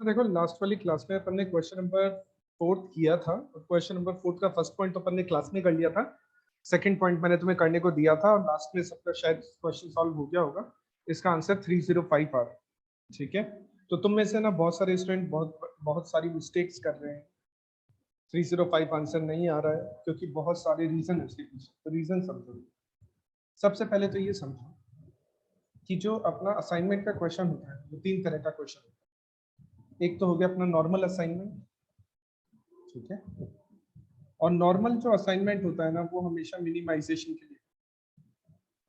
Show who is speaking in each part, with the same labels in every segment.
Speaker 1: तो देखो लास्ट वाली क्लास में अपन ने क्वेश्चन नंबर 4 किया था। क्वेश्चन नंबर 4 का फर्स्ट पॉइंट तो अपन ने क्लास में कर लिया था। सेकंड पॉइंट मैंने तुम्हें करने को दिया था और लास्ट में सबका शायद क्वेश्चन सॉल्व हो गया होगा। इसका आंसर 305 आ रहा है। ठीक है, तो तुम में से ना बहुत सारे स्टूडेंट बहुत सारी मिस्टेक्स कर रहे हैं। 305 आंसर नहीं आ रहा है क्योंकि बहुत सारे रीजन है इसके पीछे। तो रीजन समझो। सबसे पहले तो ये समझो कि जो अपना असाइनमेंट का क्वेश्चन होता है वो 3 तरह का क्वेश्चन होता है। एक तो हो गया अपना नॉर्मल असाइनमेंट, ठीक है। और नॉर्मल जो असाइनमेंट होता है ना वो हमेशा मिनिमाइजेशन के लिए।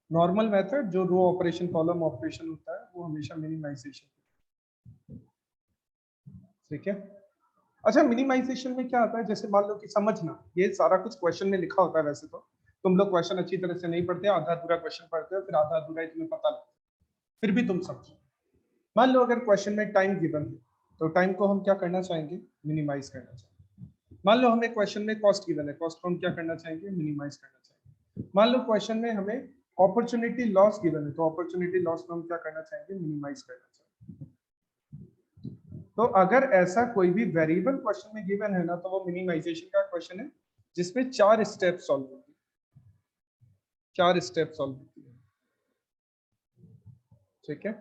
Speaker 1: नॉर्मल मेथड जो रो ऑपरेशन कॉलम ऑपरेशन होता है वो हमेशा मिनिमाइजेशन, ठीक है। अच्छा, मिनिमाइजेशन में क्या आता है, जैसे मान लो कि समझना ये सारा कुछ क्वेश्चन में लिखा होता है। वैसे तो तुम लोग क्वेश्चन अच्छी तरह से नहीं पढ़ते, आधा अधूरा क्वेश्चन पढ़ते हो, फिर आधा अधूरा ही तुम्हें पता लगता है। फिर भी तुम समझो, मान लो अगर क्वेश्चन में टाइम गिवन है तो टाइम को हम क्या करना चाहेंगे, मिनिमाइज करना चाहेंगे। मान लो हमें क्वेश्चन में कॉस्ट गिवन है, कॉस्ट को हम क्या करना चाहेंगे, मिनिमाइज करना चाहेंगे। मान लो क्वेश्चन में हमें अपॉर्चुनिटी लॉस गिवन है तो अपॉर्चुनिटी लॉस को हम क्या करना चाहेंगे, मिनिमाइज करना चाहेंगे। तो अगर ऐसा कोई भी वेरिएबल क्वेश्चन में गिवन है ना तो वो मिनिमाइजेशन का क्वेश्चन है जिसमें 4 स्टेप सॉल्व होती है। 4 स्टेप सॉल्व होती है, ठीक है।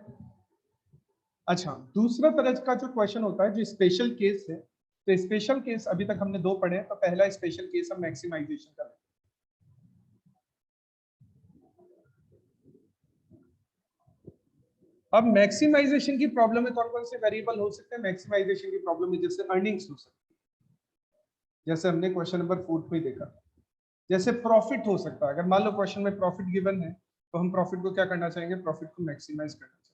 Speaker 1: अच्छा, दूसरा तरह का जो क्वेश्चन होता है जो स्पेशल केस है, तो स्पेशल केस अभी तक हमने 2 पढ़े हैं। तो पहला स्पेशल केस हम मैक्सिमाइजेशन का लेंगे। अब मैक्सिमाइजेशन की प्रॉब्लम में कौन कौन से वेरिएबल हो सकते हैं, मैक्सिमाइजेशन की प्रॉब्लम में जैसे अर्निंग्स हो सकती है, जैसे हमने क्वेश्चन नंबर 4 में देखा। जैसे प्रॉफिट हो सकता है, अगर मान लो क्वेश्चन में प्रॉफिट गिवन है तो हम प्रॉफिट को क्या करना चाहेंगे, प्रॉफिट को मैक्सिमाइज करना चाहेंगे।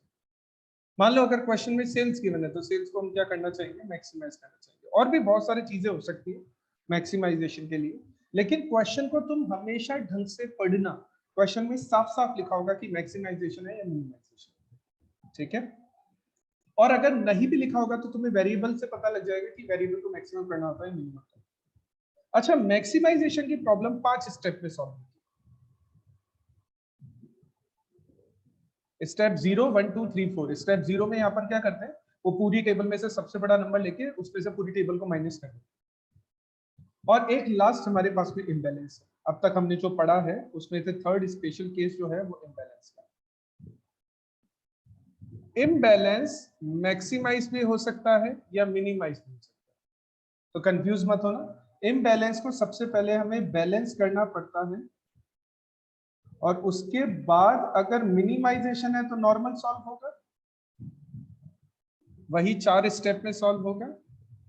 Speaker 1: मान लो अगर क्वेश्चन में सेल्स गिवन है तो सेल्स को हम क्या करना चाहेंगे, मैक्सिमाइज करना चाहेंगे। और भी बहुत सारी चीजें हो सकती है मैक्सिमाइजेशन के लिए, लेकिन क्वेश्चन को तुम हमेशा ढंग से पढ़ना। क्वेश्चन में साफ साफ लिखा होगा कि मैक्सिमाइजेशन है या मिनिमाइजेशन, ठीक है। और अगर नहीं भी लिखा होगा तो तुम्हें वेरिएबल से पता लग जाएगा कि वेरिएबल को मैक्सिमम करना होता है मिनिमम। अच्छा, मैक्सिमाइजेशन की प्रॉब्लम 5 स्टेप में सॉल्व होती है। स्टेप 0 1 2 3 4। स्टेप 0 में यहाँ पर क्या करते हैं, वो पूरी टेबल में से सबसे बड़ा नंबर लेके उसमें से पूरी टेबल को माइनस कर देते हैं। और एक लास्ट हमारे पास में इम्बैलेंस है। अब तक हमने जो पढ़ा है उसमें से थर्ड स्पेशल केस जो है वो इम्बैलेंस का। इम्बैलेंस मैक्सिमाइज भी हो सकता है या मिनिमाइज भी हो सकता है, तो कंफ्यूज मत होना। इम्बैलेंस को सबसे पहले हमें बैलेंस करना पड़ता है और उसके बाद अगर मिनिमाइजेशन है तो नॉर्मल सॉल्व होगा, वही 4 स्टेप में सॉल्व होगा।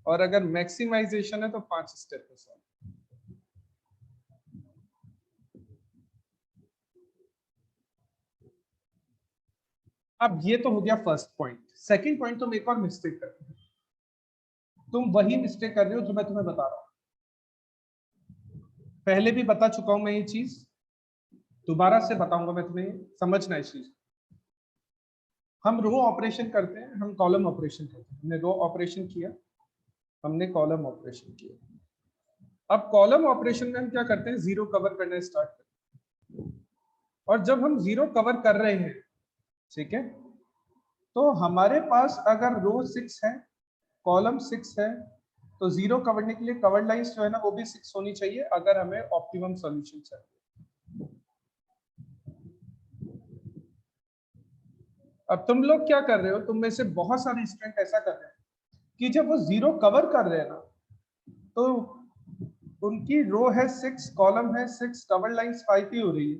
Speaker 1: और अगर मैक्सिमाइजेशन है तो 5 स्टेप में सॉल्व। अब ये तो हो गया फर्स्ट पॉइंट। सेकंड पॉइंट, तुम एक और मिस्टेक करते हो। तुम वही मिस्टेक कर रहे हो जो मैं तुम्हें बता रहा हूं। पहले भी बता चुका हूं मैं ये चीज, दोबारा से बताऊंगा मैं तुम्हें, समझना इस चीज। हम रो ऑपरेशन करते हैं, हम कॉलम ऑपरेशन करते हैं। हमने रो ऑपरेशन किया, हमने कॉलम ऑपरेशन किया। अब कॉलम ऑपरेशन में हम क्या करते हैं, जीरो कवर करना स्टार्ट करते हैं। और जब हम जीरो कवर कर रहे हैं, ठीक है, तो हमारे पास अगर रो 6 है, कॉलम 6 है, तो जीरो कवरने के लिए कवर लाइंस जो है ना वो भी 6 होनी चाहिए अगर हमें ऑप्टिमम सॉल्यूशन चाहिए। अब तुम लोग क्या कर रहे हो, तुम में से बहुत सारे स्टूडेंट ऐसा कर रहे हैं कि जब वो जीरो कवर कर रहे हैं ना तो उनकी रो है 6, कॉलम है 6, कवर लाइंस 5 ही हो रही है,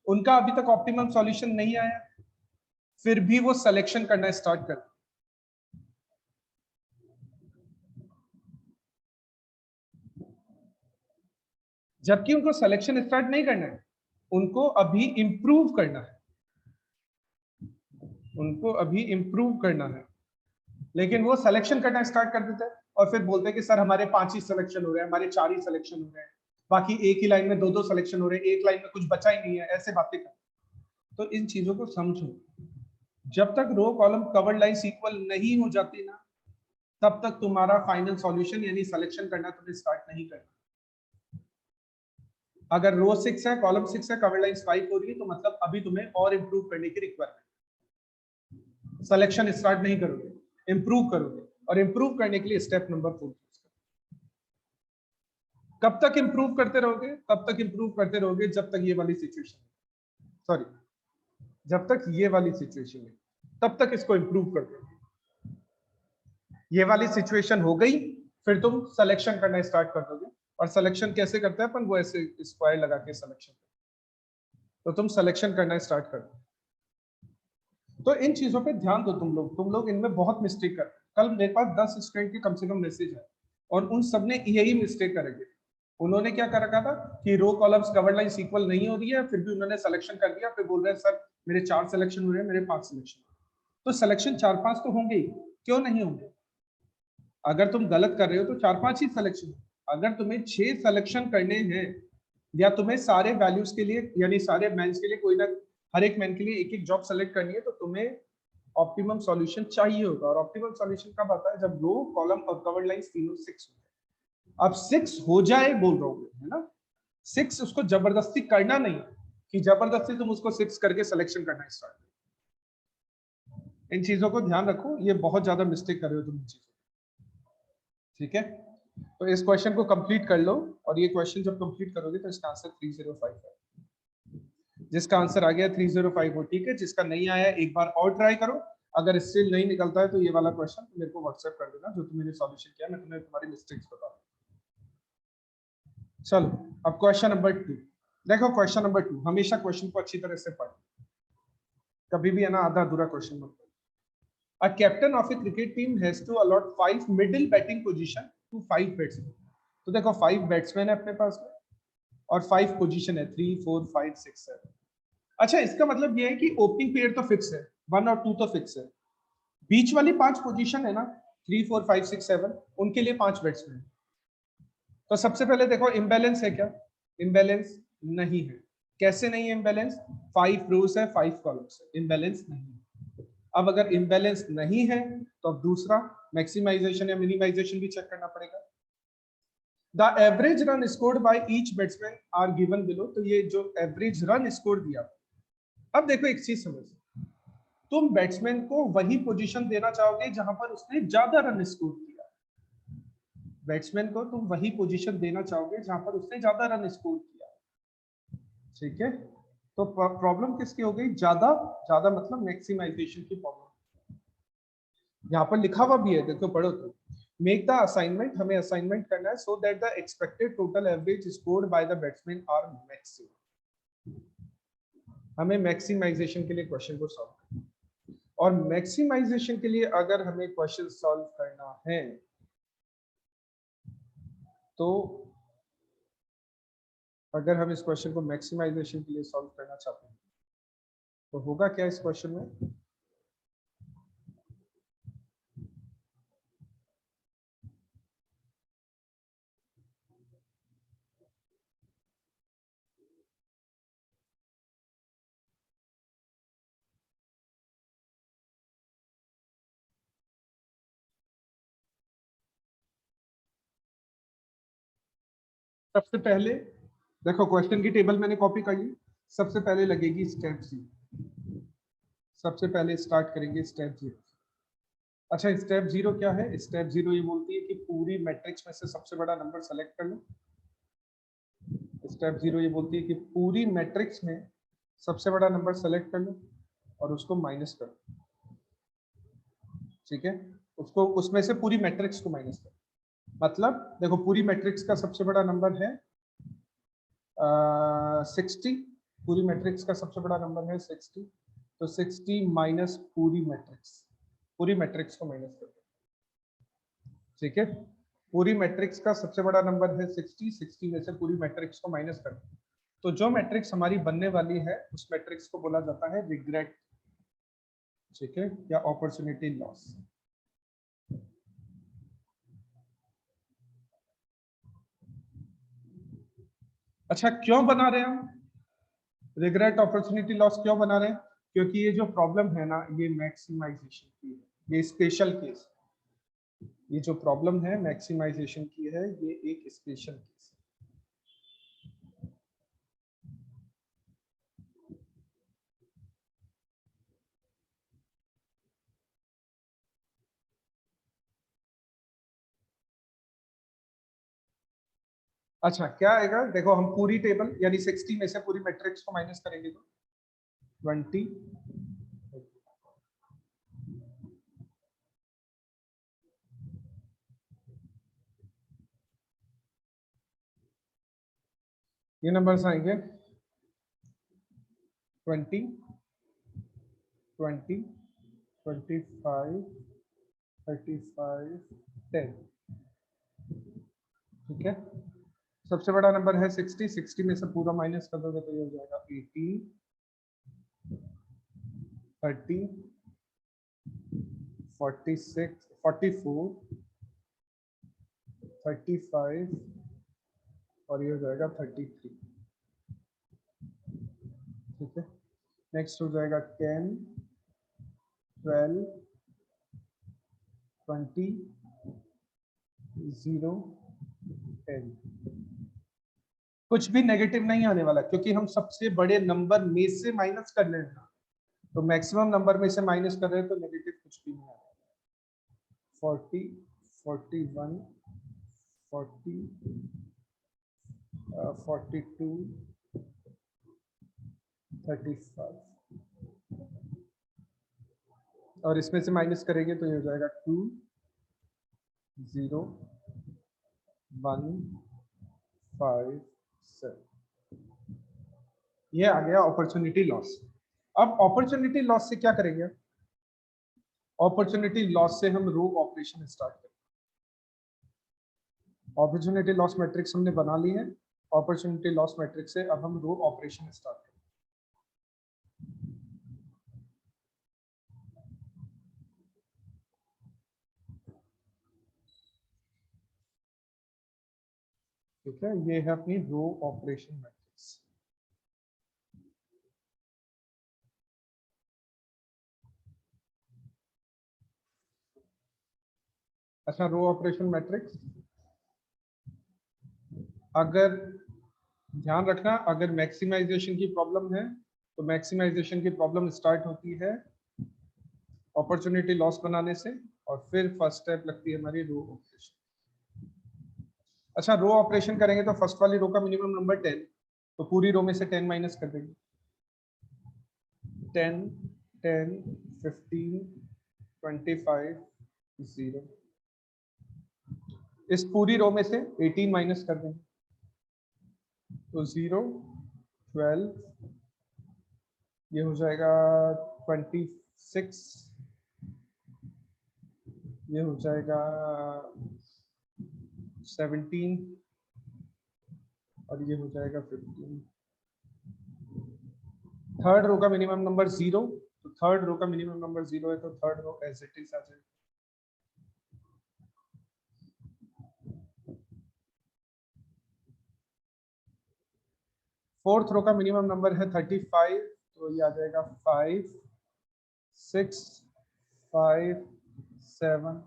Speaker 1: उनका अभी तक ऑप्टिमम सॉल्यूशन नहीं आया, फिर भी वो सिलेक्शन करना स्टार्ट कर। जबकि उनको सिलेक्शन स्टार्ट नहीं करना है, उनको अभी इंप्रूव करना है, उनको अभी इंप्रूव करना है। लेकिन वो सिलेक्शन करना स्टार्ट कर देते हैं और फिर बोलते हैं कि सर हमारे 5 ही सिलेक्शन हो रहे हैं, हमारे 4 ही सिलेक्शन हो रहे हैं, बाकी एक ही लाइन में 2-2 सिलेक्शन हो रहे हैं, एक लाइन में कुछ बचा ही नहीं है, ऐसे बातें कर। तो इन चीजों को समझो। जब तक row column cover lines equal नहीं हो जाती ना, तब तक तुम्हारा फाइनल सॉल्यूशन यानी सिलेक्शन करना तुम्हें स्टार्ट नहीं करना। अगर रो 6 है, कॉलम 6 है, कवर लाइंस 5 हो रही है, तो मतलब अभी तुम्हें और इंप्रूव करने की रिक्वायरमेंट। सिलेक्शन स्टार्ट नहीं करोगे, इंप्रूव करोगे। और इंप्रूव करने के लिए स्टेप नंबर 4 यूज करो। कब तक इंप्रूव करते रहोगे? तब तक इंप्रूव करते रहोगे जब तक ये वाली सिचुएशन, सॉरी, जब तक ये वाली सिचुएशन है तब तक इसको इंप्रूव करते रहोगे। ये वाली सिचुएशन हो गई, फिर तुम सिलेक्शन करना स्टार्ट कर दोगे। और सिलेक्शन कैसे करते हैं अपन? वो ऐसे स्क्वायर लगा के सिलेक्शन, तो तुम सिलेक्शन करना स्टार्ट कर दो। तो इन चीजों पे ध्यान दो तुम लोग इनमें बहुत मिस्टेक करते हैं। कल मेरे पास 10 स्टूडेंट के कम से कम मैसेज है और उन सब ने यही मिस्टेक करेंगे। उन्होंने क्या कर रखा था कि रो कॉलम्स कवर लाइन इक्वल नहीं हो रही है, फिर भी उन्होंने सिलेक्शन कर दिया, फिर बोल रहे हैं सर मेरे 4 सिलेक्शन हो रहे हैं, मेरे 5 सिलेक्शन। तो सिलेक्शन 4-5 तो होंगे ही, क्यों नहीं होंगे? अगर तुम गलत कर रहे हो तो 4-5 ही सिलेक्शन। अगर तुम्हें 6 सिलेक्शन करने हैं या तुम्हें सारे वैल्यूज के लिए यानी सारे मेंस के लिए कोई ना हर एक मैन के लिए एक एक जॉब सेलेक्ट करनी है, तो तुम्हें ऑप्टिमम सॉल्यूशन चाहिए होगा। और ऑप्टिमम सॉल्यूशन कब आता है? जब रो कॉलम और कवर्ड लाइंस तीनों 6 हो जाए। अब 6 हो जाए बोल रहा हूँ, है ना? 6 उसको जबरदस्ती करना नहीं कि जबरदस्ती तुम उसको 6 करके सिलेक्शन करना स्टार्ट। इन चीजों को ध्यान रखो, ये बहुत ज्यादा मिस्टेक कर रहे हो तुम इन चीजों। ठीक है, तो इस क्वेश्चन को कंप्लीट कर लो और ये क्वेश्चन जब कंप्लीट करोगे तो इसका आंसर 305 है। जिसका आंसर आ गया 305 हो ठीक है, जिसका नहीं आया एक बार और ट्राई करो। अगर स्टिल नहीं निकलता है तो ये वाला क्वेश्चन मेरे को व्हाट्सएप कर देना जो तुमने सॉल्यूशन किया, मैं तुम्हें तुम्हारी मिस्टेक्स बता दूंगा। चलो अब क्वेश्चन नंबर 2 देखो। क्वेश्चन नंबर 2, हमेशा क्वेश्चन को अच्छी तरह से पढ़, कभी भी है ना आधा अधूरा क्वेश्चन मत। A captain of a cricket team has to allot 5 middle batting position to 5 batsmen. तो देखो 5 बैट्समैन है अपने पास में और 5 पोजीशन है 3 4 5 6 7। अच्छा, इसका मतलब ये है कि ओपनिंग पीरियड तो फिक्स है, 1 और 2 तो फिक्स है, बीच वाली 5 पोजीशन है ना 3 4 5 6 7, उनके लिए 5 बैट्समैन। तो सबसे पहले देखो इम्बैलेंस है क्या? इम्बैलेंस नहीं है। कैसे नहीं है इम्बैलेंस? 5 रोज है 5 कॉलम्स है, इम्बैलेंस नहीं है। अब अगर इम्बैलेंस नहीं है तो अब दूसरा मैक्सिमाइजेशन या मिनिमाइजेशन भी चेक करना पड़ेगा। The average run scored by each batsman are given below. तो ये जो एवरेज रन स्कोर दिया, अब देखो एक चीज समझ, तुम बैट्समैन को वही पोजीशन देना चाहोगे जहां पर उसने ज्यादा रन स्कोर किया। बैट्समैन को तुम वही पोजीशन देना चाहोगे जहां पर उसने ज्यादा रन स्कोर किया। ठीक है, तो प्रॉब्लम किसकी हो गई? ज्यादा ज्यादा मतलब मैक्सिमाइजेशन की प्रॉब्लम। यहाँ पर लिखा हुआ भी है, देखो पढ़ो तो। मेक द असाइनमेंट, हमें असाइनमेंट करना है so that the expected total average scored by the batsman are maximum. हमें मैक्सिमाइजेशन के लिए क्वेश्चन को सॉल्व करना है। और मैक्सिमाइजेशन के लिए अगर हमें क्वेश्चन सॉल्व करना है तो अगर हम इस क्वेश्चन को मैक्सिमाइजेशन के लिए सॉल्व करना चाहते हैं तो होगा क्या इस क्वेश्चन में? सबसे पहले देखो क्वेश्चन की टेबल मैंने कॉपी कर ली। सबसे पहले लगेगी स्टेप 0। सबसे पहले स्टार्ट करेंगे स्टेप 0। अच्छा, स्टेप 0 क्या है? स्टेप 0 ये बोलती है कि पूरी मैट्रिक्स में से सबसे बड़ा नंबर सेलेक्ट कर लो। स्टेप 0 ये बोलती है कि पूरी मैट्रिक्स में सबसे बड़ा नंबर सेलेक्ट कर लो और उसको माइनस कर लो। ठीक है, उसको उसमें से पूरी मैट्रिक्स को माइनस कर। मतलब देखो पूरी मैट्रिक्स का सबसे बड़ा नंबर है 60। पूरी मैट्रिक्स का सबसे बड़ा नंबर है 60, तो 60 माइनस पूरी मैट्रिक्स को माइनस कर। ठीक है, पूरी मैट्रिक्स का सबसे बड़ा नंबर है 60, 60 में से पूरी मैट्रिक्स को माइनस कर। तो जो मैट्रिक्स हमारी बनने वाली है उस मैट्रिक्स को बोला जाता है रिग्रेट। ठीक है, या अपॉर्चुनिटी लॉस। अच्छा, क्यों बना रहे हैं हम रिग्रेट अपॉर्चुनिटी लॉस? क्यों बना रहे हैं? क्योंकि ये जो प्रॉब्लम है ना ये मैक्सिमाइजेशन की है, ये स्पेशल केस। ये जो प्रॉब्लम है मैक्सिमाइजेशन की है, ये एक स्पेशल केस। अच्छा क्या आएगा, देखो हम पूरी टेबल यानी 60 में से पूरी मैट्रिक्स को माइनस करेंगे तो 20, ये नंबर्स आएंगे 20, 20, 25, 35, 10। ठीक है, सबसे बड़ा नंबर है 60, 60 में से पूरा माइनस कर दोगे तो ये हो जाएगा 18, 30, 46, 44, 35 और ये हो जाएगा 33। ठीक है, नेक्स्ट हो जाएगा 10, 12, 20, 0, 10। कुछ भी नेगेटिव नहीं आने वाला क्योंकि हम सबसे बड़े नंबर में से माइनस कर रहे हैं, तो मैक्सिमम नंबर में से माइनस कर रहे हैं तो नेगेटिव कुछ भी नहीं आ रहा। 40, 41, 40, 42, 35 और इसमें से माइनस करेंगे तो ये हो जाएगा 2, 0, 1, 5, 7। ये आ गया अपॉर्चुनिटी लॉस। अब अपॉर्चुनिटी लॉस से क्या करेंगे? अपॉर्चुनिटी लॉस से हम रो ऑपरेशन स्टार्ट करेंगे। अपॉर्चुनिटी लॉस मैट्रिक्स हमने बना ली है, अपॉर्चुनिटी लॉस मैट्रिक्स से अब हम रो ऑपरेशन स्टार्ट करेंगे। ठीक है, ये है अपनी रो ऑपरेशन मैट्रिक्स। अच्छा, रो ऑपरेशन मैट्रिक्स, अगर ध्यान रखना, अगर मैक्सिमाइजेशन की प्रॉब्लम है तो मैक्सिमाइजेशन की प्रॉब्लम स्टार्ट होती है अपॉर्चुनिटी लॉस बनाने से और फिर फर्स्ट स्टेप लगती है हमारी रो ऑपरेशन। अच्छा, रो ऑपरेशन करेंगे तो फर्स्ट वाली रो का मिनिमम नंबर 10, तो पूरी रो में से 10 माइनस कर देंगे। 10, 10, 15, 25, 0। इस पूरी रो में से 18 माइनस कर देंगे तो 0, 12, ये हो जाएगा 26, ये हो जाएगा 17 और ये हो जाएगा 15। थर्ड रो का मिनिमम नंबर 0, तो थर्ड रो का मिनिमम नंबर 0 है तो third row as it is आ जाएगा। फोर्थ रो का मिनिमम नंबर है 35, तो ये आ जाएगा 5, 6, 5, 7,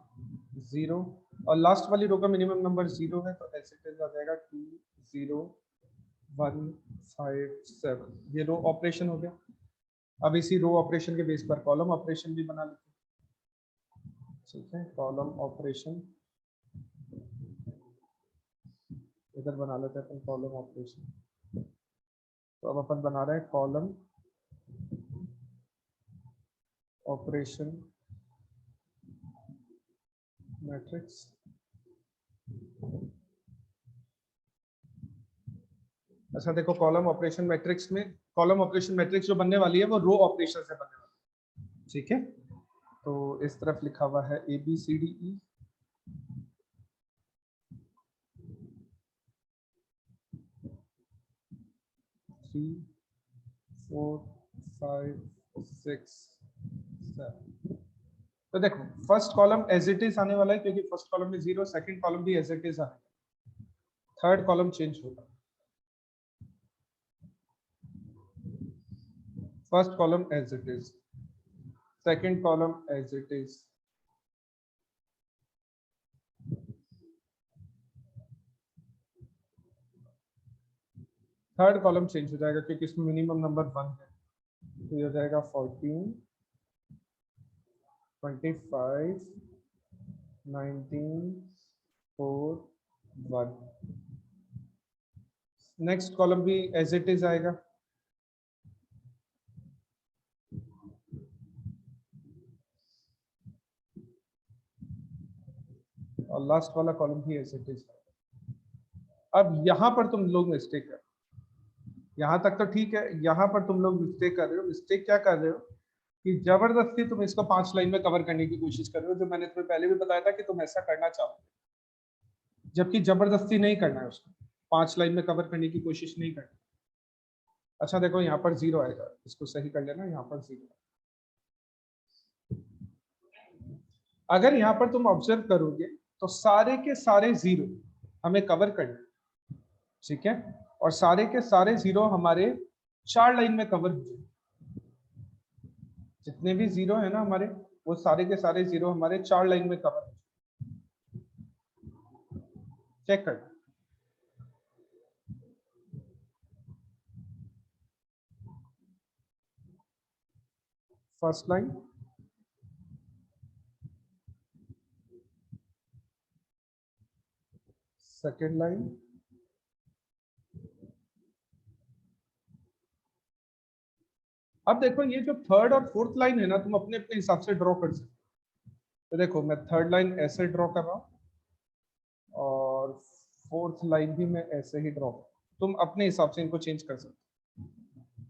Speaker 1: 0 और लास्ट वाली रो का मिनिमम नंबर 0 है तो एज इट इज आ जाएगा 2, 0, 1, 5, 7। ये रो ऑपरेशन हो गया। अब इसी रो ऑपरेशन के बेस पर कॉलम ऑपरेशन भी बना लेते हैं। ठीक है, कॉलम ऑपरेशन इधर बना लेते हैं अपन कॉलम ऑपरेशन। तो अब अपन बना रहे हैं कॉलम ऑपरेशन मैट्रिक्स। अच्छा देखो, कॉलम ऑपरेशन मैट्रिक्स में कॉलम ऑपरेशन मैट्रिक्स जो बनने वाली है वो रो ऑपरेशन से बनने वाली है। ठीक है, तो इस तरफ लिखा हुआ है ABCDE, 3, 4, 5, 6, 7। तो देखो first column as it is आने वाला है क्योंकि फर्स्ट कॉलम में 0, second column as it it is आने, थर्ड कॉलम चेंज होगा। First column as it is, second column as it is, third column change हो जाएगा क्योंकि इसमें मिनिमम नंबर 1 है, तो ये हो जाएगा 14, 25, 19, 4, 1। Next column as it it is आएगा। और लास्ट वाला column as it it is. अब यहां पर तुम लोग मिस्टेक कर, यहां तक तो ठीक है, यहां पर तुम लोग मिस्टेक कर रहे हो। मिस्टेक क्या कर रहे हो कि जबरदस्ती तुम इसको 5 लाइन में कवर करने की कोशिश कर रहे हो, जो मैंने तुम्हें पहले भी बताया था कि तुम ऐसा करना चाहो, जबकि जबरदस्ती नहीं करना है उसको, 5 लाइन में कवर करने की कोशिश नहीं करनी। अच्छा देखो यहाँ पर 0 आएगा, इसको सही कर लेना, यहाँ पर 0। अगर यहाँ पर तुम ऑब्जर्व करोगे तो सारे के सारे 0 हमें कवर करना, ठीक है, और सारे के सारे 0 हमारे 4 लाइन में कवर हो जाए। जितने भी 0 है ना हमारे, वो सारे के सारे 0 हमारे 4 लाइन में कवर हो जाए। चेक कर, फर्स्ट लाइन, सेकेंड लाइन, अब देखो ये जो थर्ड और फोर्थ लाइन है ना, तुम अपने अपने हिसाब से ड्रॉ कर सकते हो। तो देखो मैं थर्ड लाइन ऐसे ड्रॉ कर रहा हूं और फोर्थ लाइन भी मैं ऐसे ही ड्रॉ, तुम अपने हिसाब से इनको चेंज कर सकते हो,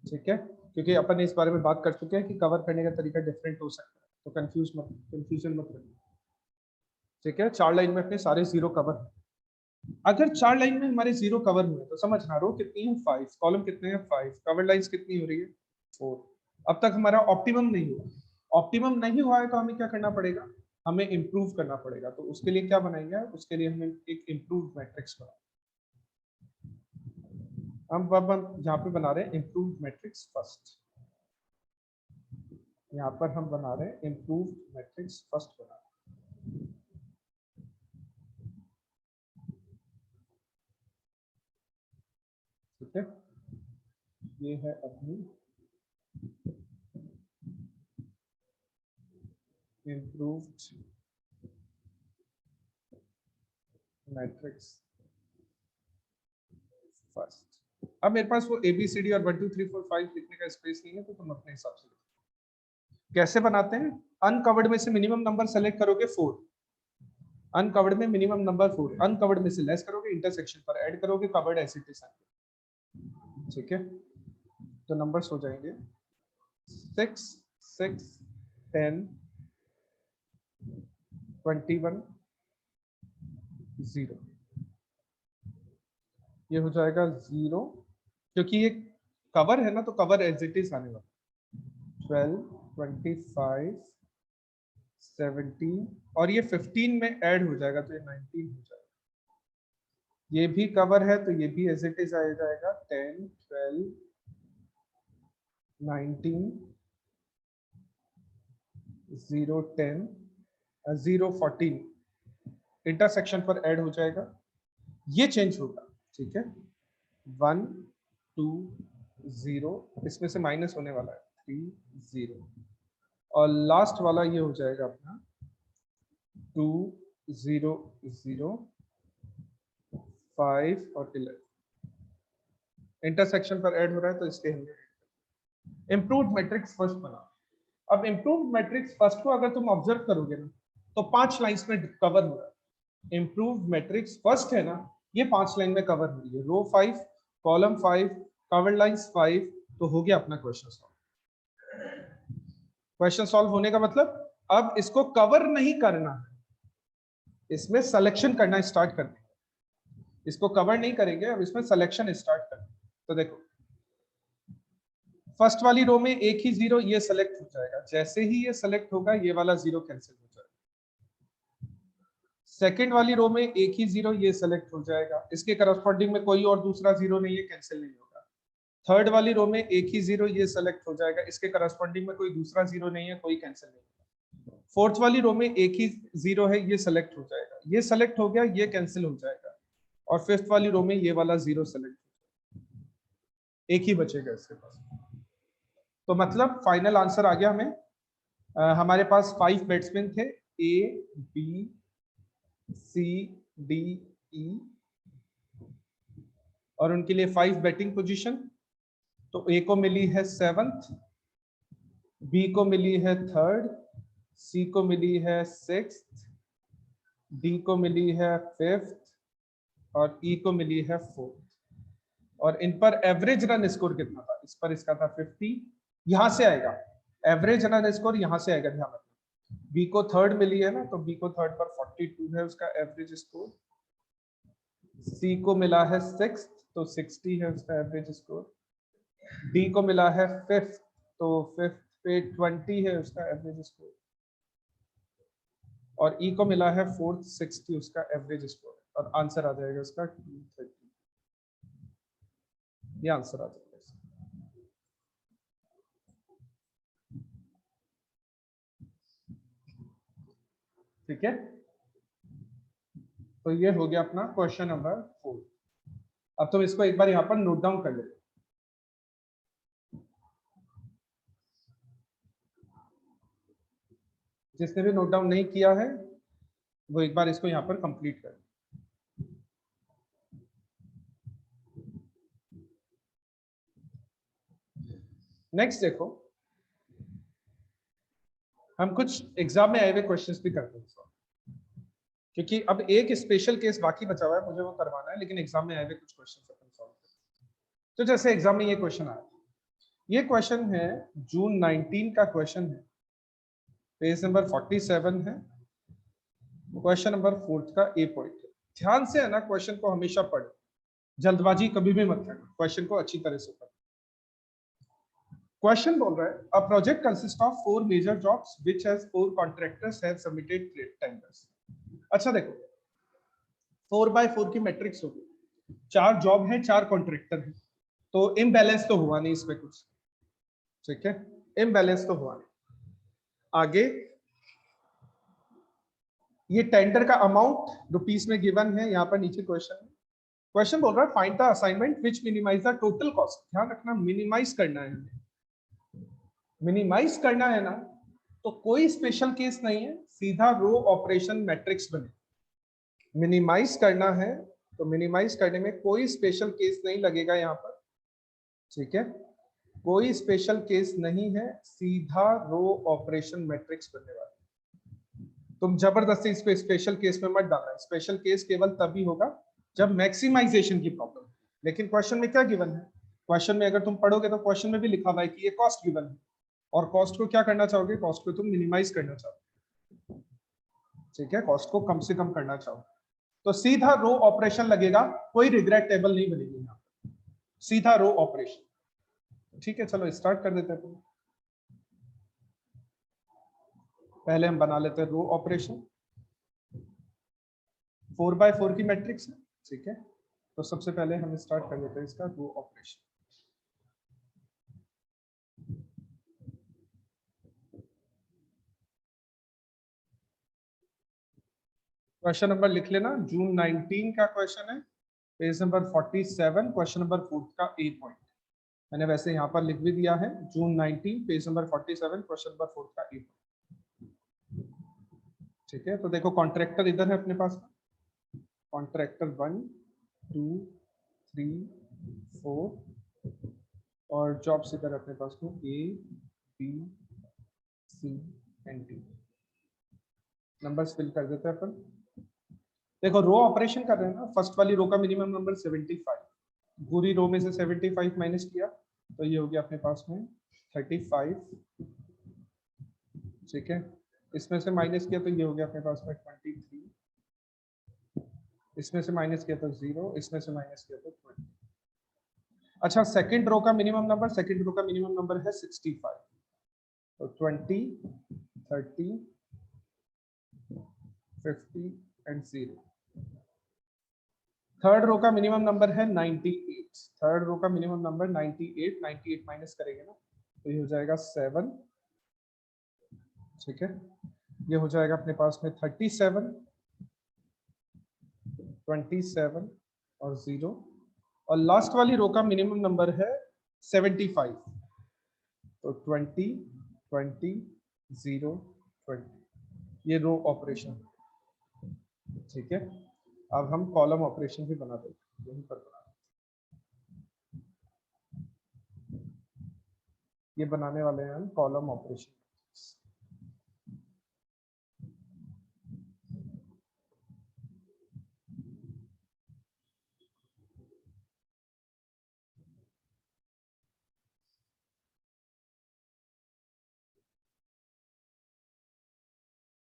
Speaker 1: ठीक है, क्योंकि अपन इस बारे में बात कर चुके हैं कि कवर करने का तरीका डिफरेंट हो सकता है, तो कंफ्यूजन मत करो, ठीक है। 4 लाइन में अपने सारे 0 कवर, अगर 4 लाइन में हमारे 0 कवर हुए तो समझना, रो कितनी है 5, कॉलम कितने हैं 5, कवर लाइंस कितनी हो रही है 4। अब तक हमारा ऑप्टिमम नहीं हुआ, ऑप्टिमम नहीं हुआ है तो हमें क्या करना पड़ेगा, हमें इंप्रूव करना पड़ेगा। तो उसके लिए क्या बनाएंगे, उसके लिए हमें एक इंप्रूव मैट्रिक्स बना, हम यहाँ पे बना रहे हैं इंप्रूव मैट्रिक्स फर्स्ट, यहाँ पर हम बना रहे हैं इंप्रूव मैट्रिक्स फर्स्ट बना रहे हैं। ठीक है, ये है अपनी improved मैट्रिक्स फर्स्ट। अब मेरे पास वो ABCD और 1 2 3 4 5 लिखने का स्पेस नहीं है, तो तुम अपने हिसाब से कैसे बनाते हैं। अनकवर्ड में से मिनिमम नंबर सेलेक्ट करोगे 4, अनकवर्ड में मिनिमम नंबर 4, अनकवर्ड में से लेस करोगे, इंटरसेक्शन पर ऐड करोगे, कवर्ड ऐसे के साथ, ठीक है। तो नंबर्स हो जाएंगे 6 6 10 21 0, ये हो जाएगा 0, क्योंकि ये कवर है ना, तो कवर एज इट इज आने वाला 12 25 17 और ये 15 में ऐड हो जाएगा तो ये 19 हो जाएगा। ये भी कवर है तो ये भी एज इट इज आ जाएगा 10 12 19 0 10 0 14 इंटरसेक्शन पर ऐड हो जाएगा, ये चेंज होगा, ठीक है। 1 2 0, इसमें से माइनस होने वाला है 3 0, और लास्ट वाला ये हो जाएगा अपना 2 0 0 5 और 11, इंटरसेक्शन पर ऐड हो रहा है तो इसके हमने इंप्रूव्ड मैट्रिक्स फर्स्ट बना। अब इंप्रूव्ड मैट्रिक्स फर्स्ट को अगर तुम ऑब्जर्व करोगे ना, तो 5 लाइंस में कवर हो रहा है। इंप्रूव्ड मैट्रिक्स फर्स्ट है ना, ये 5 लाइन में कवर हो रही है, रो 5 कॉलम 5 कवर लाइंस 5, तो हो गया अपना क्वेश्चन सॉल्व। क्वेश्चन सॉल्व होने का मतलब अब इसको कवर नहीं करना है, इसमें सिलेक्शन करना स्टार्ट करना, इसको कवर नहीं करेंगे, अब इसमें सिलेक्शन स्टार्ट करना। तो देखो फर्स्ट वाली रो में एक ही 0 ये सेलेक्ट हो जाएगा, जैसे ही ये सेलेक्ट होगा ये वाला 0 कैंसिल हो जाएगा। सेकंड वाली रो में एक ही 0 ये सेलेक्ट हो जाएगा, इसके करस्पॉन्डिंग में कोई और दूसरा 0 नहीं है, कैंसिल नहीं होगा। थर्ड वाली रो में एक ही 0 ये सेलेक्ट हो जाएगा, इसके करस्पॉन्डिंग में कोई दूसरा 0 नहीं है, कोई कैंसिल नहीं होगा। फोर्थ वाली रो में एक ही 0 है, ये सेलेक्ट हो जाएगा, ये सेलेक्ट हो गया, ये कैंसिल हो जाएगा। और फिफ्थ वाली रो में ये वाला 0 सेलेक्ट, एक ही बचेगा इसके पास। तो मतलब फाइनल आंसर आ गया हमें, हमारे पास 5 बैट्समैन थे, A B C D E और उनके लिए 5 बैटिंग पोजीशन। तो ए को मिली है 7th, बी को मिली है 3rd, सी को मिली है 6th, डी को मिली है 5th और ई को मिली है 4th। और इन पर एवरेज रन स्कोर कितना था? इस पर इसका था 50। यहां से आएगा एवरेज रन स्कोर, यहां से आएगा, ध्यान रखना। बी को 3rd मिली है ना, तो बी को 3rd पर 42 है उसका एवरेज स्कोर। सी को मिला है 6th, तो 60 है उसका एवरेज स्कोर। डी को मिला है 5th, तो 5th पे 20 है उसका एवरेज स्कोर। और ई को मिला है 4th, 60 उसका एवरेज स्कोर। और आंसर आ जाएगा उसका 230। ये आंसर आ जाएगा। ठीक है, तो ये हो गया अपना क्वेश्चन नंबर 4। अब तुम इसको एक बार यहाँ पर नोट डाउन कर लेते। जिसने भी नोट डाउन नहीं किया है वो एक बार इसको यहाँ पर कंप्लीट कर। नेक्स्ट देखो, हम कुछ एग्जाम में आए हुए क्वेश्चंस भी करते हैं, क्योंकि अब एक स्पेशल केस बाकी बचा हुआ है, मुझे वो करवाना है, लेकिन एग्जाम में आए हुए कुछ क्वेश्चंस अपन सॉल्व करें। तो जैसे एग्जाम में ये क्वेश्चन आया, ये क्वेश्चन है जून 19 का क्वेश्चन है, पेज नंबर 47 है, क्वेश्चन नंबर 4 का ए पॉइंट है। ध्यान से है ना, क्वेश्चन को हमेशा पढ़ो, जल्दबाजी कभी भी मत करना, क्वेश्चन को अच्छी तरह से पढ़ो। क्वेश्चन बोल रहा है, a project consist of 4 major jobs which has 4 contractors have submitted tenders. अच्छा देखो, 4x4 की मैट्रिक्स होगी, 4 जॉब है, 4 कॉन्ट्रैक्टर है, तो इम्बैलेंस तो हुआ नहीं इसमें कुछ। ठीक है, इम्बैलेंस तो हुआ नहीं। आगे ये टेंडर का अमाउंट रुपीस में गिवन है, यहाँ पर नीचे क्वेश्चन है। क्वेश्चन बोल रहा है find the assignment which minimize the total cost. ध्यान रखना, मिनिमाइज करना है, मिनिमाइज करना है ना, तो कोई स्पेशल केस नहीं है, सीधा रो ऑपरेशन मैट्रिक्स बने। मिनिमाइज करना है तो मिनिमाइज करने में कोई स्पेशल केस नहीं लगेगा यहाँ पर। ठीक है, कोई स्पेशल केस नहीं है, सीधा रो ऑपरेशन मैट्रिक्स बनने वाला। तुम जबरदस्ती इस पे स्पेशल केस में मत डालना। स्पेशल केस केवल तभी होगा जब मैक्सिमाइजेशन की प्रॉब्लम। लेकिन क्वेश्चन में क्या गिवन है? क्वेश्चन में अगर तुम पढ़ोगे तो क्वेश्चन में भी लिखा हुआ है कि ये कॉस्ट गिवन है, और कॉस्ट को क्या करना चाहोगे? कॉस्ट को तुम मिनिमाइज करना चाहोगे। ठीक है, कॉस्ट को कम से कम करना चाहोगे, तो सीधा रो ऑपरेशन लगेगा, कोई रिग्रेट टेबल नहीं बनेगी यहाँ पर, सीधा रो ऑपरेशन। ठीक है, चलो स्टार्ट कर देते हैं। पहले हम बना लेते हैं रो ऑपरेशन। 4x4 की मैट्रिक्स है। ठीक है, तो सबसे पहले हम स्टार्ट कर लेते हैं इसका रो ऑपरेशन। क्वेश्चन नंबर लिख लेना, जून 19 का क्वेश्चन है, पेज नंबर 47, क्वेश्चन नंबर 4 का ए पॉइंट। मैंने वैसे यहाँ पर लिख भी दिया है, जून 19, पेज नंबर 47, क्वेश्चन नंबर 4 का ए पॉइंट। ठीक है, तो देखो कॉन्ट्रैक्टर इधर है अपने पास, कॉन्ट्रैक्टर 1 2 3 4 और जॉब्स इधर अपने पास में A B C and D. Numbers fill कर देते हैं अपन। देखो रो ऑपरेशन कर रहे हैं ना, फर्स्ट वाली रो का मिनिमम नंबर 75, पूरी रो में से 75 माइनस किया तो ये हो गया अपने पास में 35। ठीक है, इसमें से माइनस किया तो ये हो गया अपने पास में 23, इसमें से माइनस किया तो 0, इसमें से माइनस किया तो 20। अच्छा, सेकंड रो का मिनिमम नंबर, सेकंड रो का मिनिमम नंबर है 65, तो 20 30 50 एंड 0। थर्ड रो का मिनिमम नंबर है 98, थर्ड रो का मिनिमम नंबर 98, 98 माइनस करेंगे ना तो ये हो जाएगा 7। ठीक है, ये हो जाएगा अपने पास में 37, 27 और 0, और लास्ट वाली रो का मिनिमम नंबर है 75, तो 20 20 0 20। ये रो ऑपरेशन। ठीक है, अब हम कॉलम ऑपरेशन भी बना देंगे, यहीं पर बना। ये बनाने वाले हैं हम column operation.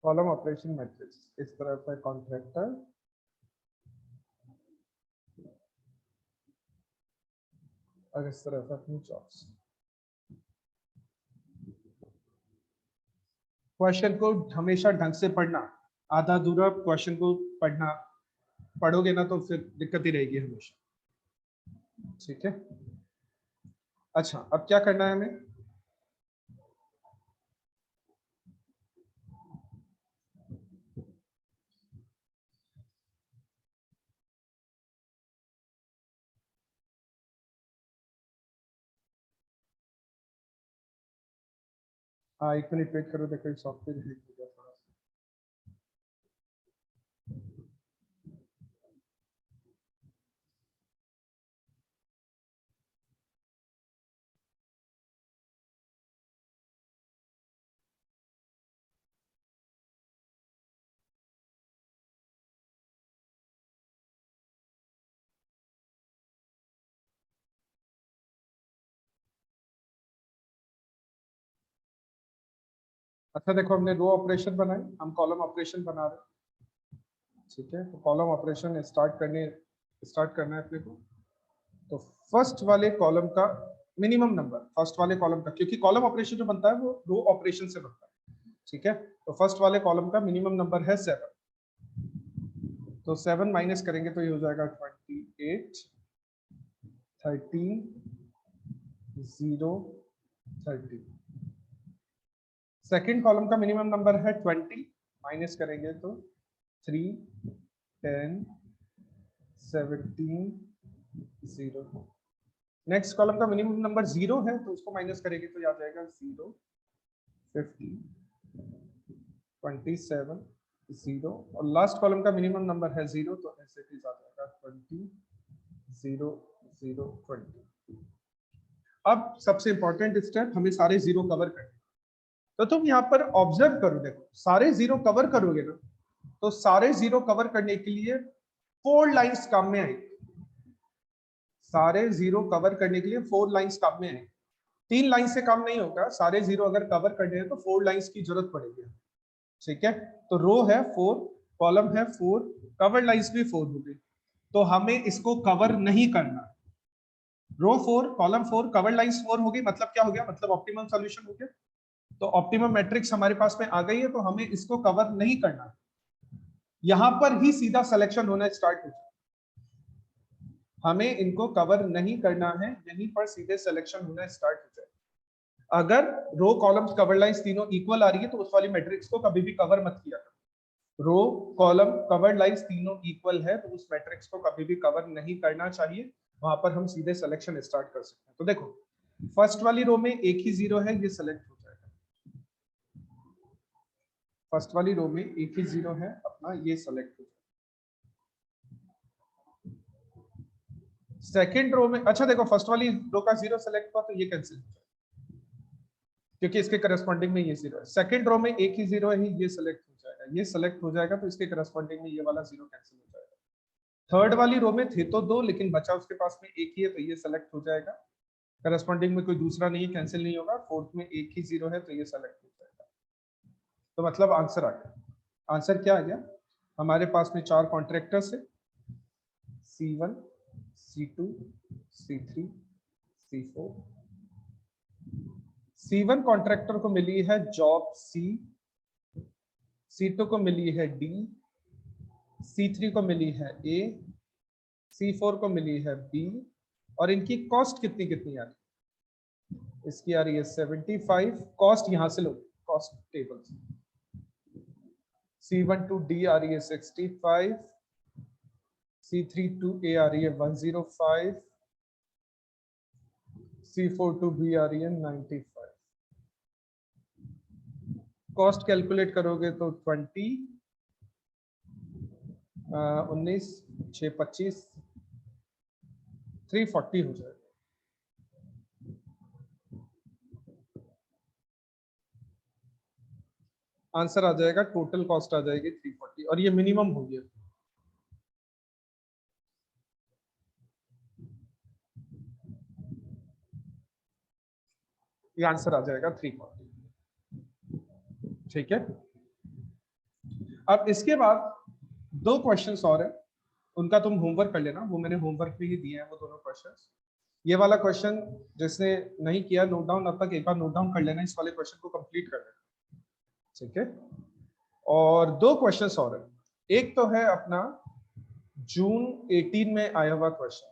Speaker 1: Column operation matrix इस तरह से कॉन्ट्रैक्टर और इस तरह से अपनी जॉब्स। क्वेश्चन को हमेशा ढंग से पढ़ना, आधा अधूरा क्वेश्चन को पढ़ना, पढ़ोगे ना तो फिर दिक्कत ही रहेगी हमेशा। ठीक है, अच्छा अब क्या करना है हमें? हाँ 1 मिनट वेट करो, देखो सॉफ्टवेयर हीट हो गया थोड़ा सा। अच्छा देखो, हमने रो ऑपरेशन बनाई, हम कॉलम ऑपरेशन बना रहे हैं। ठीक है, तो कॉलम ऑपरेशन स्टार्ट करना है अपने को। तो फर्स्ट वाले कॉलम का मिनिमम नंबर, फर्स्ट वाले कॉलम का, क्योंकि कॉलम ऑपरेशन जो बनता है वो रो ऑपरेशन से बनता है। ठीक है, तो फर्स्ट वाले कॉलम का मिनिमम नंबर है 7। तो 7 माइनस करेंगे तो ये हो जाएगा 28, 13, 0, 30। सेकेंड कॉलम का मिनिमम नंबर है 20, माइनस करेंगे तो 3, 10, 17, 0। नेक्स्ट कॉलम का मिनिमम नंबर 0 है तो उसको माइनस करेंगे तो आ जाएगा 0, 50, 27, 0। और लास्ट कॉलम का मिनिमम नंबर है 0 तो ऐसे ही आ जाएगा 20, 0, 0, 20। अब सबसे इंपॉर्टेंट स्टेप, हमें सारे 0 कवर करने। तो तुम यहाँ पर ऑब्जर्व करो, देखो सारे 0 कवर करोगे ना, तो सारे 0 कवर करने के लिए 4 लाइंस काम में आएगी। सारे 0 कवर करने के लिए 4 लाइंस काम में आएगी। 3 लाइन से काम नहीं होगा, सारे 0 अगर कवर करने हैं तो 4 लाइंस की जरूरत पड़ेगी। ठीक है, तो रो है 4, कॉलम है 4, कवर लाइंस भी 4 होगी। तो हमें इसको कवर नहीं करना। रो 4, कॉलम 4, कवर लाइंस 4 होगी, मतलब क्या हो गया? मतलब ऑप्टिमम सॉल्यूशन हो गया। तो ऑप्टिमम मैट्रिक्स हमारे पास में आ गई है, तो हमें इसको कवर नहीं करना। यहां पर ही सीधा सिलेक्शन होना स्टार्ट हो जाए। हमें इनको कवर नहीं करना है, यहीं पर सीधे सिलेक्शन होना स्टार्ट हो जाए। अगर रो कॉलम कवर लाइंस तीनों इक्वल आ रही है तो उस वाली मैट्रिक्स को कभी भी कवर मत किया करो। रो कॉलम कवर लाइंस तीनों इक्वल है तो उस मैट्रिक्स को कभी भी कवर नहीं करना चाहिए, वहां पर हम सीधे सिलेक्शन स्टार्ट कर सकते हैं। तो देखो फर्स्ट वाली रो में एक ही 0 है, ये सिलेक्ट हो जाएगा। फर्स्ट वाली रो में एक ही 0 है अपना, ये सिलेक्ट हो जाएगा। सेकंड रो में, अच्छा देखो फर्स्ट वाली रो का 0 सेलेक्ट हुआ तो ये कैंसिल हो जाएगा, क्योंकि इसके करस्पॉन्डिंग में ये 0 है। सेकंड रो में एक ही 0 है, ये सेलेक्ट हो जाएगा, ये सेलेक्ट हो जाएगा, तो इसके करस्पॉन्डिंग में ये वाला 0 कैंसिल हो जाएगा। थर्ड वाली रो में थे तो 2, लेकिन बचा उसके पास में एक ही है, तो ये सेलेक्ट हो जाएगा, करस्पॉन्डिंग में कोई दूसरा नहीं है, कैंसिल नहीं होगा। फोर्थ में एक ही 0 है तो ये सेलेक्ट हो जाएगा। तो मतलब आंसर आ गया। आंसर क्या आ गया? हमारे पास में 4 कॉन्ट्रैक्टर्स है, C1, C2, C3, C4। C1 contractor को मिली है जॉब C, C2 को मिली है D, C3 को मिली है A, C4 को मिली है B। और इनकी कॉस्ट कितनी कितनी आ रही है? इसकी आ रही है 75। कॉस्ट यहां से लो, कॉस्ट टेबल से। C1 टू D आ रही है 65, C3 टू A आ रही है 105, C4 टू B आ रही है 95। कॉस्ट कैलकुलेट करोगे तो 20, 19, 6, 25, 340 हो जाएगा। आंसर आ जाएगा, टोटल कॉस्ट आ जाएगी 340 और ये मिनिमम हो गया। ये आंसर आ जाएगा 340। ठीक है, अब इसके बाद 2 क्वेश्चंस और है, उनका तुम होमवर्क कर लेना, वो मैंने होमवर्क में ही दिए हैं वो दोनों क्वेश्चंस। ये वाला क्वेश्चन जिसने नहीं किया नोट डाउन अब तक, एक बार नोट डाउन कर लेना, इस वाले क्वेश्चन को कंप्लीट कर लेना। ठीक है, और 2 क्वेश्चंस और है, एक तो है अपना जून 18 में आया हुआ क्वेश्चन,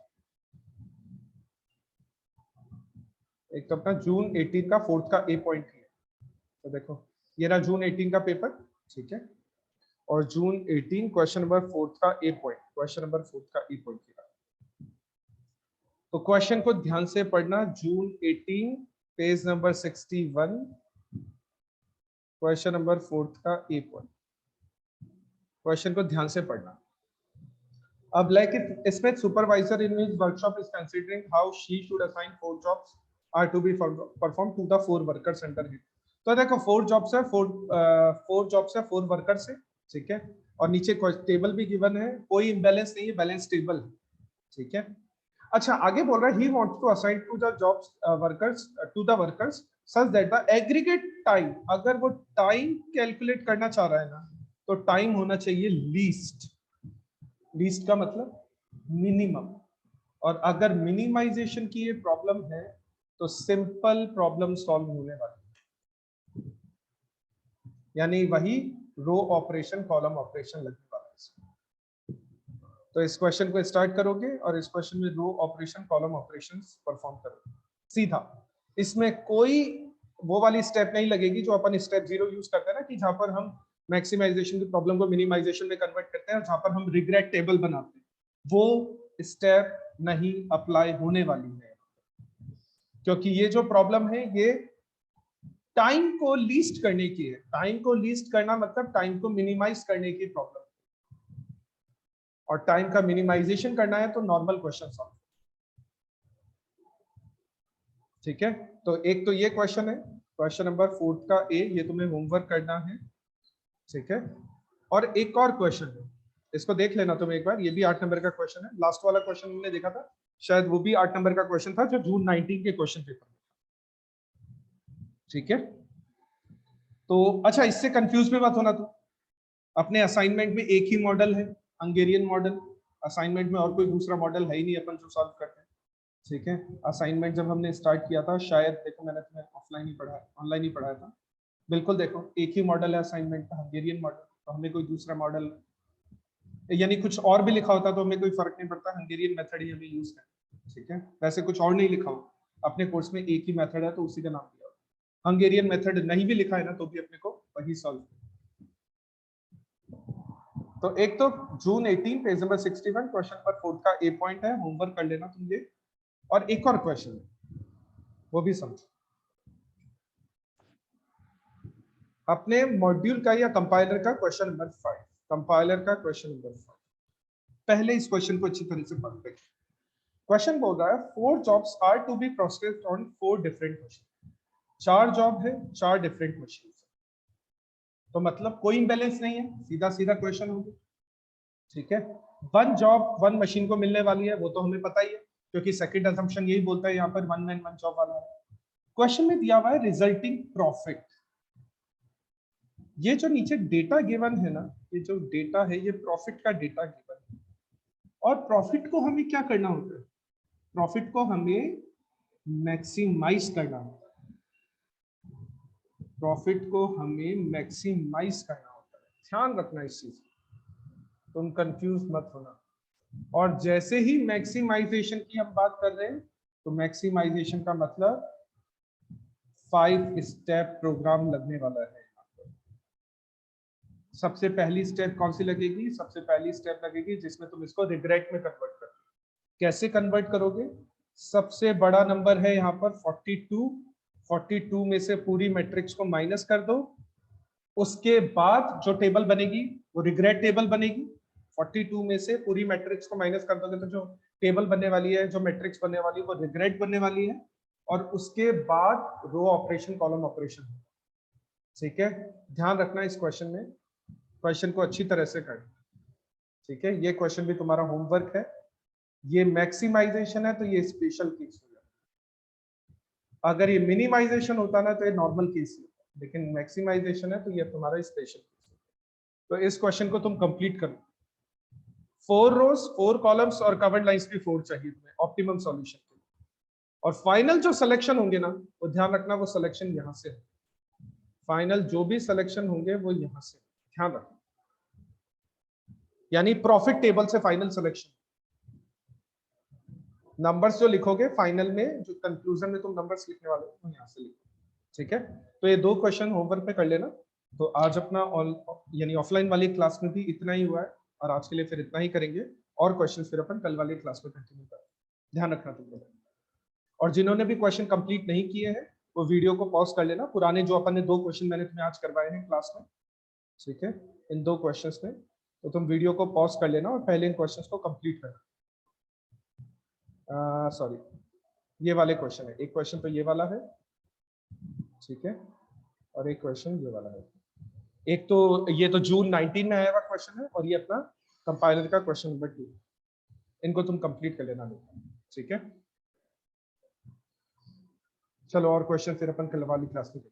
Speaker 1: एक तो अपना जून 18 का 4th का ए पॉइंट है। तो देखो ये रहा जून 18 का पेपर, ठीक है, और जून 18 क्वेश्चन नंबर 4th का ए पॉइंट, क्वेश्चन नंबर 4th का ए पॉइंट किया। तो क्वेश्चन को ध्यान से पढ़ना, जून 18 page number 61, question number 4th का ए पॉइंट, क्वेश्चन को ध्यान से पढ़ना। अब लाइक इसमें supervisor in his workshop is considering how she should assign 4 jobs are to be perform to the 4 workers under him. तो देखो 4 जॉब्स है, 4 जॉब्स है, 4 वर्कर्स है, ठीक है, और नीचे टेबल भी गिवन है, कोई इम्बैलेंस नहीं है, बैलेंस टेबल है, ठीक है। अच्छा आगे बोल रहा है he wants to assign to the jobs workers to the workers such that the aggregate time, अगर वो टाइम कैलकुलेट करना चाह रहा है ना, तो टाइम होना चाहिए लीस्ट, लीस्ट का मतलब मिनिमम, और अगर मिनिमाइजेशन की ये प्रॉब्लम है तो सिंपल प्रॉब्लम सॉल्व होने वाली, यानी वही रो ऑपरेशन कॉलम ऑपरेशन लगने वाला है। तो इस क्वेश्चन को स्टार्ट करोगे और इस क्वेश्चन में row operation column operations perform करोगे सीधा, इसमें कोई वो वाली स्टेप नहीं लगेगी जो अपन स्टेप 0 यूज करते हैं ना, कि जहां पर हम मैक्सिमाइजेशन की प्रॉब्लम को मिनिमाइजेशन में कन्वर्ट करते हैं और जहां पर हम रिग्रेट टेबल बनाते हैं, वो स्टेप नहीं अप्लाई होने वाली है, क्योंकि ये जो प्रॉब्लम है ये टाइम को लीस्ट करने की है। टाइम को लीस्ट करना मतलब टाइम को मिनिमाइज करने की प्रॉब्लम, और टाइम का मिनिमाइजेशन करना है तो नॉर्मल क्वेश्चन सॉल्व। ठीक है, तो एक तो ये क्वेश्चन है, क्वेश्चन नंबर 4th का ए, ये तुम्हें होमवर्क करना है, ठीक है। और एक और क्वेश्चन है, इसको देख लेना तुम एक बार, ये भी 8 नंबर का क्वेश्चन है, लास्ट वाला क्वेश्चन हमने देखा था शायद वो भी 8 नंबर का क्वेश्चन था जो जून 19 के क्वेश्चन पेपर में, ठीक है। तो अच्छा इससे कंफ्यूज भी मत होना, तो अपने असाइनमेंट में एक ही मॉडल है, हंगेरियन मॉडल, असाइनमेंट में और कोई दूसरा मॉडल है ही नहीं अपन जो सॉल्व करते हैं, ठीक है। असाइनमेंट जब हमने स्टार्ट किया था शायद, देखो मैंने तुम्हें ऑफलाइन ही पढ़ाया, ऑनलाइन ही पढ़ाया था, बिल्कुल देखो एक ही मॉडल है असाइनमेंट का, हंगेरियन मॉडल, तो हमें कोई दूसरा मॉडल यानी कुछ और भी लिखा होता तो हमें कोई फर्क नहीं पड़ता, हंगेरियन मेथड ही हमें यूज करना, ठीक है। वैसे कुछ और नहीं लिखा हो, अपने कोर्स में एक ही मेथड है तो उसी का नाम दिया, हंगेरियन मेथड नहीं भी लिखा है ना तो भी अपने को वही सॉल्व। तो एक तो जून 18 पेज नंबर 61 क्वेश्चन नंबर 4 का ए पॉइंट है, होमवर्क कर लेना तुम ये, और एक और क्वेश्चन है वो भी समझो, अपने मॉड्यूल का या कंपाइलर का क्वेश्चन नंबर 5, कंपाइलर का क्वेश्चन नंबर 5। पहले इस क्वेश्चन को अच्छी तरह से पढ़ लें। क्वेश्चन बोल रहा है 4 jobs are to be processed on 4 different machine, 4 job है 4 डिफरेंट मशीन, तो मतलब कोई इम्बैलेंस नहीं है, सीधा सीधा क्वेश्चन होगा, ठीक है। 1 जॉब 1 मशीन को मिलने वाली है, वो तो हमें पता ही है क्योंकि सेकंड असम्पशन यही बोलता है यहाँ पर 1 मैन 1 जॉब वाला है। क्वेश्चन में दिया हुआ है रिजल्टिंग प्रॉफिट, ये जो नीचे डेटा गिवन है ना, ये जो डेटा है ये प्रॉफिट का डेटा गिवन है, और प्रॉफिट को हमें क्या करना होता है, प्रॉफिट को हमें मैक्सिमाइज करना होता है, प्रॉफिट को हमें मैक्सिमाइज करना होता है, ध्यान रखना इस चीज, तुम कंफ्यूज मत होना। और जैसे ही मैक्सिमाइजेशन की हम बात कर रहे हैं तो मैक्सिमाइजेशन का मतलब 5 स्टेप प्रोग्राम लगने वाला है। सबसे पहली स्टेप कौन सी लगेगी, सबसे पहली स्टेप लगेगी जिसमें तुम इसको रिग्रेट में कन्वर्ट करोगे। कैसे कन्वर्ट करोगे, सबसे बड़ा नंबर है यहाँ पर 42, 42 में से पूरी मैट्रिक्स को माइनस कर दो, उसके बाद जो टेबल बनेगी वो रिग्रेट टेबल बनेगी। 42 में से पूरी मैट्रिक्स को माइनस कर दोगे तो जो टेबल बनने वाली है, जो मैट्रिक्स बनने वाली है वो रिग्रेट बनने वाली है, और उसके बाद रो ऑपरेशन कॉलम ऑपरेशन। ठीक है, ध्यान रखना इस क्वेश्चन में, क्वेश्चन को अच्छी तरह से करना। ठीक है, ये क्वेश्चन भी तुम्हारा होमवर्क है। ये मैक्सिमाइजेशन है तो ये स्पेशल केस हो जाता। अगर ये मिनिमाइजेशन होता ना तो ये नॉर्मल केस होता, लेकिन मैक्सिमाइजेशन है तो ये तुम्हारा स्पेशल केस। तो इस क्वेश्चन को तुम कंप्लीट करो। 4 रोज 4 कॉलम्स और कवर्ड लाइंस भी 4 चाहिए तुम्हें ऑप्टिमम सॉल्यूशन के लिए। और फाइनल जो सिलेक्शन होंगे ना, वो ध्यान रखना वो सिलेक्शन यहां से है। फाइनल जो भी सिलेक्शन होंगे वो यहां से, ध्यान रखना, यानी प्रॉफिट टेबल से फाइनल सिलेक्शन। नंबर्स जो लिखोगे फाइनल में, जो कंक्लूजन में तुम नंबर्स लिखने वाले हो, वो यहां से लिखो। ठीक है, तो ये 2 क्वेश्चन होमवर्क पे कर लेना। तो आज अपना यानी ऑफलाइन वाली क्लास में भी इतना ही हुआ है, और आज के लिए फिर इतना ही करेंगे। और क्वेश्चन फिर अपन कल वाली क्लास में कंटिन्यू करेंगे, ध्यान रखना तुम लोग। और जिन्होंने भी क्वेश्चन कंप्लीट नहीं किए हैं वो वीडियो को पॉज कर लेना। पुराने जो अपन ने 2 क्वेश्चन मैंने तुम्हें आज करवाए हैं क्लास में, ठीक है, इन 2 क्वेश्चंस में, तो तुम वीडियो को पॉज कर लेना और पहले इन क्वेश्चंस को कंप्लीट करना। सॉरी, ये वाले क्वेश्चन है, एक क्वेश्चन तो ये वाला है, ठीक है, और एक क्वेश्चन ये वाला है। एक तो ये तो जून 19 में आया हुआ क्वेश्चन है, और ये अपना कंपाइलर का क्वेश्चन नंबर 2। इनको तुम कंप्लीट कर लेना, ठीक है। चलो और क्वेश्चन फिर अपन कल वाली क्लास में